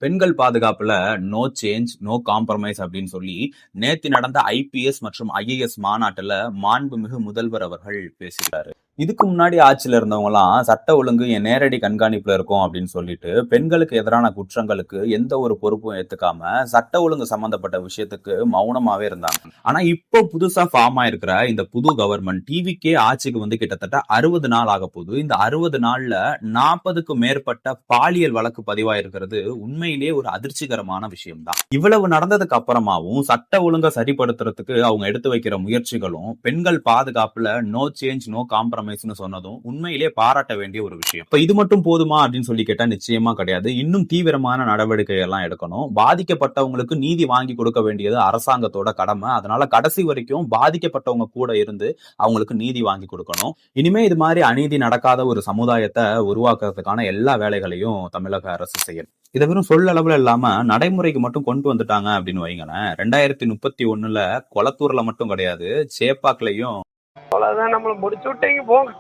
பெண்கள் பாதுகாப்புல no change, no compromise அப்படின்னு சொல்லி நேத்து நடந்த ஐபிஎஸ் மற்றும் ஐஏஎஸ் மாநாட்டுல மாண்புமிகு முதல்வர் அவர்கள் பேசிட்டாரு. இதுக்கு முன்னாடி ஆட்சியில இருந்தவங்க எல்லாம் சட்ட ஒழுங்கு என் நேரடி கண்காணிப்புல இருக்கும் அப்படின்னு சொல்லிட்டு பெண்களுக்கு எதிரான குற்றங்களுக்கு எந்த ஒரு பொறுப்பும் ஏத்துக்காம சட்ட ஒழுங்கு சம்பந்தப்பட்ட விஷயத்துக்கு மௌனமாவே இருந்தாங்க. ஆனா இப்போ புதுசா ஃபார்ம் ஆயிருக்கிற இந்த புது கவர்மெண்ட் டிவிக்கே ஆட்சிக்கு வந்து கிட்டத்தட்ட 60 நாள் ஆக போகுது. இந்த 60 நாள்ல 40க்கும் மேற்பட்ட பாலியல் வழக்கு பதிவாயிருக்கிறது உண்மையிலேயே ஒரு அதிர்ச்சிகரமான விஷயம் தான். இவ்வளவு நடந்ததுக்கு அப்புறமாவும் சட்ட ஒழுங்கை சரிப்படுத்துறதுக்கு அவங்க எடுத்து வைக்கிற முயற்சிகளும் பெண்கள் பாதுகாப்புல நோ சேஞ்ச் நோ காம்ப்ரமைஸ் சொன்னதும் உண்மையிலேயே பாராட்ட வேண்டிய ஒரு விஷயம். இப்ப இது மட்டும் போதுமா அப்படின்னு சொல்லி கேட்டா நிச்சயமா கிடையாது. இன்னும் தீவிரமான நடவடிக்கை எல்லாம் எடுக்கணும். பாதிக்கப்பட்டவங்களுக்கு நீதி வாங்கி கொடுக்க வேண்டியது அரசாங்கத்தோட கடமை. அதனால கடைசி வரைக்கும் பாதிக்கப்பட்டவங்க கூட இருந்து அவங்களுக்கு நீதி வாங்கி கொடுக்கணும். இனிமே இது மாதிரி அநீதி நடக்காத ஒரு சமுதாயத்தை உருவாக்குறதுக்கான எல்லா வேலைகளையும் தமிழக அரசு செய்யணும். இதை வெறும் சொல்லளவுல இல்லாம நடைமுறைக்கு மட்டும் கொண்டு வந்துட்டாங்க அப்படின்னு வைங்களேன். 2031 கொளத்தூர்ல மட்டும் கிடையாது, சேப்பாக்லயும் அவ்வளவுதான், நம்மள முடிச்சு விட்டீங்க போங்க.